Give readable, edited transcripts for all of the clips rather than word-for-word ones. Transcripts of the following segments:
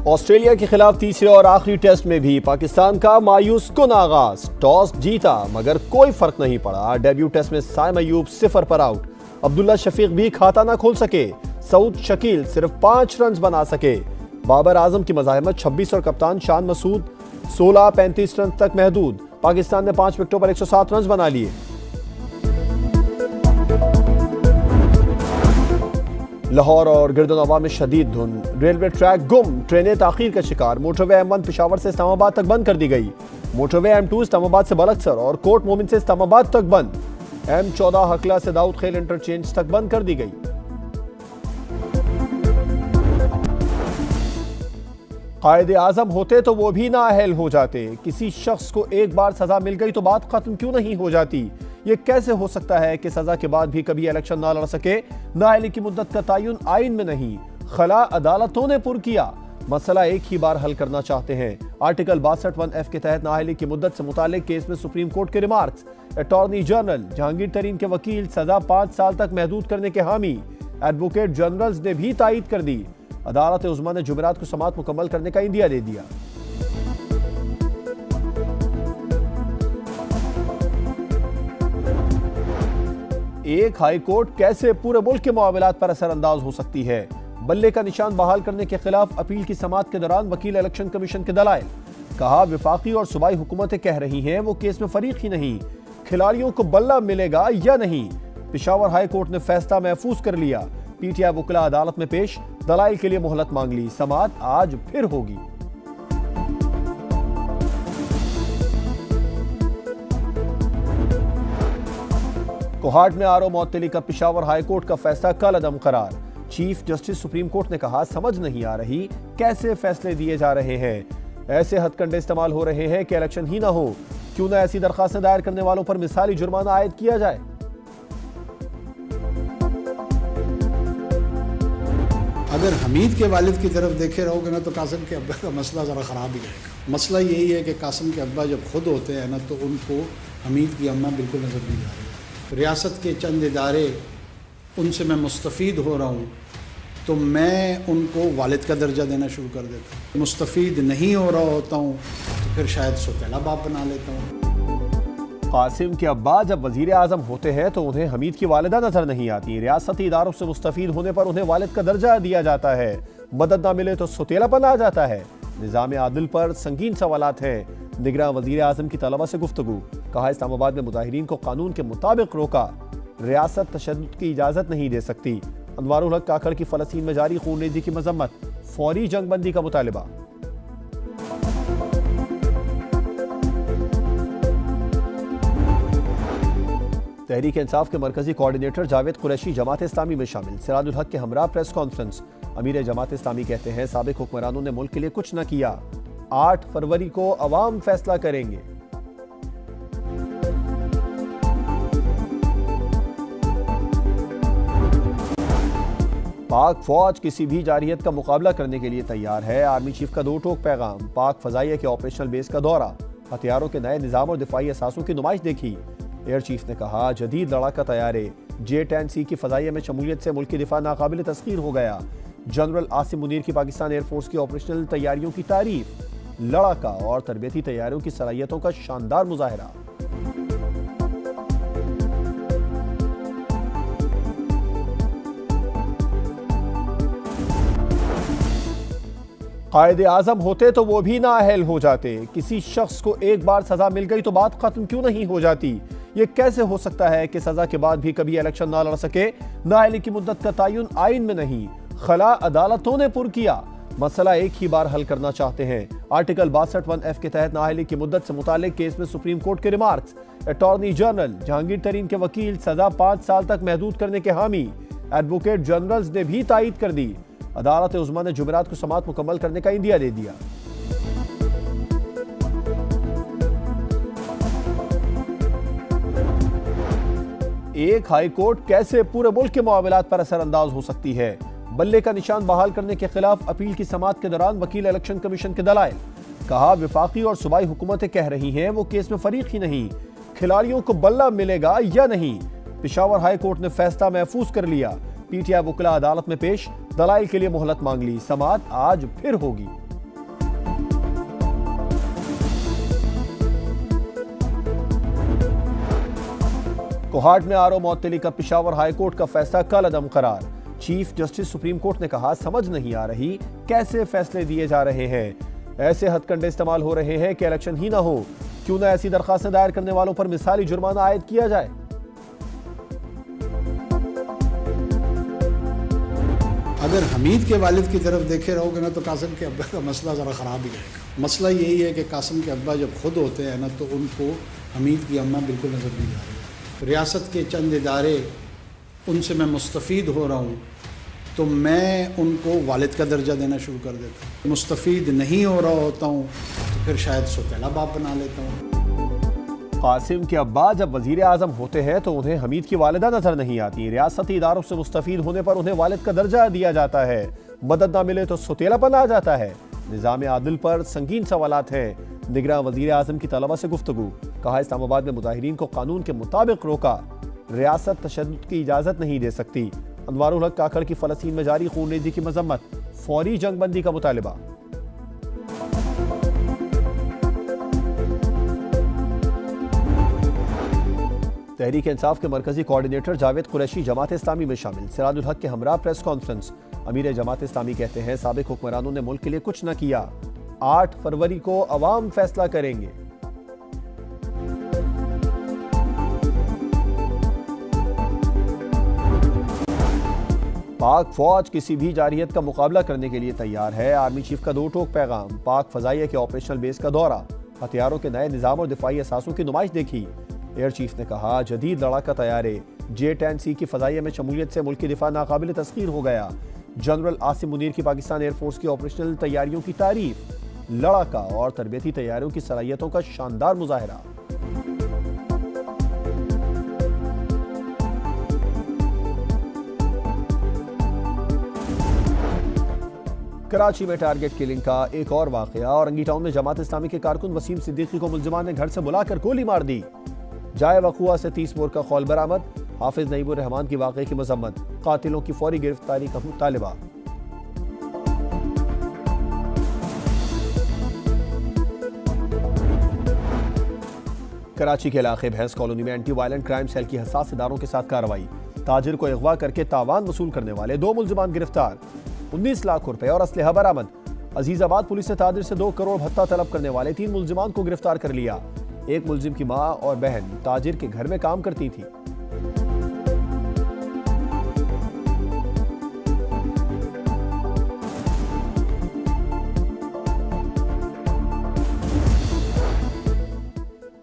Australia के खिलाफ तीसरे और आखिरी टेस्ट में भी पाकिस्तान का मायूस कुन आगाज। टॉस जीता मगर कोई फर्क नहीं पड़ा। डेब्यू टेस्ट में साइम अयूब 0 पर आउट। अब्दुल्ला शफीक भी खाता ना खोल सके। सऊद शकील सिर्फ 5 रन बना सके। बाबर आजम की मज़ाहमत 26 और कप्तान शान मसूद 16-35 रन तक महदूद। पाकिस्तान ने 5 विकेटों पर 107 रन बना लिए। लाहौर और गिरदोनवा में शदीद धुंध। रेलवे ट्रैक गुम, ट्रेनें ताखीर का शिकार। मोटरवे M1 पेशावर से इस्लामाबाद तक बंद कर दी गई। मोटरवे M2 इस्लामाबाद से बलकसर और कोट मोमिन से इस्लामाबाद तक बंद। M14 हकला से दाऊद खेल इंटरचेंज तक बंद कर दी गई। कायदे आजम होते तो वो भी नाअहल हो जाते। किसी शख्स को एक बार सजा मिल गई तो बात खत्म क्यों नहीं हो जाती? ये कैसे हो सकता है कि सजा के बाद भी कभी इलेक्शन ना लड़ सके? नाअहली की मुद्दत का तयन आइन में नहीं, खला अदालतों ने पुर किया। मसला एक ही बार हल करना चाहते हैं। आर्टिकल 62(1)(f) के तहत नाअहली की मुद्दत से मुतालिक केस में सुप्रीम कोर्ट के रिमार्क्स। अटॉर्नी जनरल जहांगीर तरीन के वकील सजा 5 साल तक महदूद करने के हामी। एडवोकेट जनरल्स ने भी तायीद कर दी। अदालत उज़्मा ने जुमेरात को समाअत मुकम्मल करने का इंदिया दे दिया। एक हाई कोर्ट कैसे पूरे मुल्क के मामलात पर असरअंदाज हो सकती है? बल्ले का निशान बहाल करने के खिलाफ अपील की समाअत के दौरान वकील इलेक्शन कमीशन के दलाइल। कहा वफाकी और सूबाई हुकूमतें कह रही हैं वो केस में फरीक ही नहीं, खिलाड़ियों को बल्ला मिलेगा या नहीं। पेशावर हाई कोर्ट ने फैसला महफूज कर लिया। PTI वकील अदालत में पेश, दलाइल के लिए मोहलत मांग ली। समाअत आज फिर होगी। कोहाट में आरओ मौतली का पेशावर हाई कोर्ट का फैसला कल अदम करार। चीफ जस्टिस सुप्रीम कोर्ट ने कहा समझ नहीं आ रही कैसे फैसले दिए जा रहे हैं। ऐसे हथकंडे इस्तेमाल हो रहे हैं कि इलेक्शन ही ना हो। क्यों ना ऐसी दरखास्तें दायर करने वालों पर मिसाली जुर्माना आयद किया जाए। अगर हमीद के वालिद की तरफ देखे रहोगे ना तो कासिम के अब्बा का मसला ज़रा ख़राब ही रहेगा। मसला यही है कि कासिम के अब्बा जब खुद होते हैं ना तो उनको हमीद की अम्मा बिल्कुल नज़र नहीं आ रही। रियासत के चंद इदारे उनसे मैं मुस्तफ़ीद हो रहा हूँ तो मैं उनको वालिद का दर्जा देना शुरू कर देता हूँ। मुस्तफ़ीद नहीं हो रहा होता हूँ तो फिर शायद सौतेला बाप बना लेता हूँ। कासिम के अब्बा जब वजीर आजम होते हैं तो उन्हें हमीद की वालिदा नजर नहीं आती। रियासती इदारों से मुस्तफीद होने पर उन्हें वालिद का दर्जा दिया जाता है। मदद ना मिले तो सौतेलापन आ जाता है। निज़ाम आदिल पर संगीन सवालात हैं। निगरान वजीर आजम की तलबा से गुफ्तगू। कहा इस्लामाबाद में मुजाहिरीन को कानून के मुताबिक रोका। रियासत तशद्दुद की इजाजत नहीं दे सकती। अनवारुल हक काकड़ की फलस्तीन में जारी खूनरेजी की मजम्मत। फौरी जंगबंदी का मुतालिबा। तहरीक इंसाफ के मरकजी कोऑर्डिनेटर जावेद कुरैशी जमात इस्लामी में शामिल। सिराजुल हक के हमरा प्रेस कॉन्फ्रेंस। अमीर जमात इस्लामी कहते हैं साबिक हुक्मरानों ने मुल्क के लिए कुछ न किया। 8 फरवरी को अवाम फैसला करेंगे। पाक फौज किसी भी जारहियत का मुकाबला करने के लिए तैयार है। आर्मी चीफ का 2 टोक पैगाम। पाक फजाइया के ऑपरेशनल बेस का दौरा। हथियारों के नए निज़ाम और दिफाई असासों की नुमाइश देखी। एयर चीफ ने कहा जदीद लड़ाका तैयारे। J-10C की फजाइया में शमूलियत से मुल्क की दिफा नाकाबिल तस्खीर हो गया। जनरल आसिम मुनीर की पाकिस्तान एयरफोर्स की ऑपरेशनल तैयारियों की तारीफ। लड़ाका और तरबियती तैयारियों की सलाहियतों का शानदार मुजाहिरा। कायदे आजम होते तो वो भी नाअहल हो जाते। किसी शख्स को एक बार सजा मिल गई तो बात खत्म क्यों नहीं हो जाती? ये कैसे हो सकता है कि सजा के बाद भी कभी इलेक्शन ना लड़ सके? नाअहली की मुद्दत का तयन आइन में नहीं, खला अदालतों ने पुर किया। मसला एक ही बार हल करना चाहते हैं। आर्टिकल 62(1)(f) के तहत नाअहली की मुद्दत से मुतालिक केस में सुप्रीम कोर्ट के रिमार्क्स। अटॉर्नी जनरल जहांगीर तरीन के वकील सजा 5 साल तक महदूद करने के हामी। एडवोकेट जनरल्स ने भी तायीद कर दी। अदालत उज़्मा ने जुमेरात को समाअत मुकम्मल करने का इंदिया दे दिया। एक हाई कोर्ट कैसे पूरे मुल्क के मामलात पर असरअंदाज हो सकती है? बल्ले का निशान बहाल करने के खिलाफ अपील की समाअत के दौरान वकील इलेक्शन कमीशन के दलाइल। कहा वफाकी और सूबाई हुकूमतें कह रही हैं वो केस में फरीक ही नहीं, खिलाड़ियों को बल्ला मिलेगा या नहीं। पेशावर हाई कोर्ट ने फैसला महफूज कर लिया। PTI वकील अदालत में पेश, दलाइल के लिए मोहलत मांग ली। समाअत आज फिर होगी। कोहाट में आरओ मौतली का पिशावर हाईकोर्ट का फैसला कल अदम करार। चीफ जस्टिस सुप्रीम कोर्ट ने कहा, समझ नहीं आ रही कैसे फैसले दिए जा रहे हैं, ऐसे हथकंडे इस्तेमाल हो रहे हैं कि इलेक्शन ही ना हो। क्यों ना ऐसी दरखास्तें दायर करने वालों पर मिसाली जुर्माना आयद किया जाए। अगर हमीद के वालिद की तरफ देखे रहोगे ना तो कासिम के अब्बा का मसला ज़रा ख़राब ही रहेगा। मसला यही है कि कासिम के अब्बा जब खुद होते हैं ना तो उनको हमीद की अम्मा बिल्कुल नज़र नहीं आ रही। रियासत के चंद इदारे, उनसे मैं मुस्तफ़ीद हो रहा हूँ तो मैं उनको वालिद का दर्जा देना शुरू कर देता हूँ। मुस्तफ़ीद नहीं हो रहा होता हूँ तो फिर शायद सौतेला बाप बना लेता हूँ। कासिम के अब्बा जब वजीर आजम होते हैं तो उन्हें हमीद की वालिदा नजर नहीं आती। रियासती इदारों से मुस्तफीद होने पर उन्हें वालिद का दर्जा दिया जाता है। मदद ना मिले तो सौतेलापन आ जाता है। निज़ाम आदिल पर संगीन सवालात हैं। निगरां वजीर आजम की तलबा से गुफ्तगू। कहा, इस्लामाबाद में मुजाहिरीन को कानून के मुताबिक रोका। रियासत तशद्दुद की इजाजत नहीं दे सकती। अनवारुल हक काकड़ की फलस्तीन में जारी खूनरेजी की मजम्मत। फौरी जंगबंदी का मुतालिबा। तहरीक इंसाफ के मरकजी कोऑर्डिनेटर जावेद कुरैशी जमात इस्लामी में शामिल। सिराजुल हक के हमरा प्रेस कॉन्फ्रेंस। अमीर जमात इस्लामी कहते हैं, साबिक हुक्मरानों ने मुल्क के लिए कुछ न किया। 8 फरवरी को अवाम फैसला करेंगे। पाक फौज किसी भी जारहियत का मुकाबला करने के लिए तैयार है। आर्मी चीफ का 2 टोक पैगाम। पाक फजाइया के ऑपरेशनल बेस का दौरा। हथियारों के नए निजाम और दिफाई असासों की नुमाइश देखी। एयर चीफ ने कहा, जदीद लड़ाका तैयारे J-10C की फजाइया में शमूलियत से मुल्क की दिफा नाकाबिल तस्खीर हो गया। जनरल आसिम मुनीर की पाकिस्तान एयरफोर्स की ऑपरेशनल तैयारियों की तारीफ। लड़ाका और तरबियती तैयारियों की सलाहियतों का शानदार मुजाहिरा। कराची में टारगेट किलिंग का एक और वाकया। औरंगी टाउन में जमात इस्लामी के कारकुन वसीम सिद्दीकी को मुल्जिमान ने घर से बुलाकर गोली मार दी। जाए वकुआ से 30 बोर का खौल बरामद। हाफिज नईबुर रहमान की वाक़े की मजम्मत। कातिलों की फौरी गिरफ्तारी का मुतालिबा। कराची के इलाके भैंस कॉलोनी में एंटी वायलेंट क्राइम सेल की हसास इदारों के साथ कार्रवाई। ताजिर को अगवा करके तावान वसूल करने वाले 2 मुल्जिमान गिरफ्तार। 19 लाख रुपए और असलहा बरामद। अजीजाबाद पुलिस ने ताजिर से 2 करोड़ भत्ता तलब करने वाले 3 मुल्जिमान को गिरफ्तार कर लिया। एक मुल्जिम की मां और बहन ताजिर के घर में काम करती थी।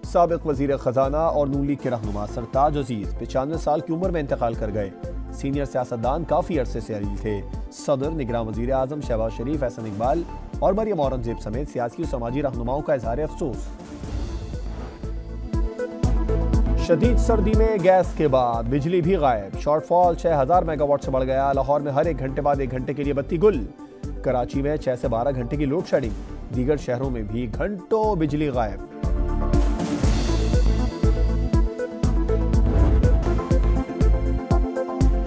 साबिक वजीर खजाना और नून लीग के रहनुमा सरताज अजीज 95 साल की उम्र में इंतकाल कर गए। सीनियर सियासतदान काफी अरसे से अलील थे। सदर, निगरान वजीर आजम शहबाज शरीफ, एहसन इकबाल और मरियम औरंगजेब समेत सियासी और समाजी रहनुमाओं का इजहार अफसोस। शदीद सर्दी में गैस के बाद बिजली भी गायब। शॉर्टफॉल 6000 मेगावाट से बढ़ गया। लाहौर में हर 1 घंटे बाद 1 घंटे के लिए बत्ती गुल। कराची में 6 से 12 घंटे की लोड शेडिंग। दीगर शहरों में भी घंटों बिजली गायब।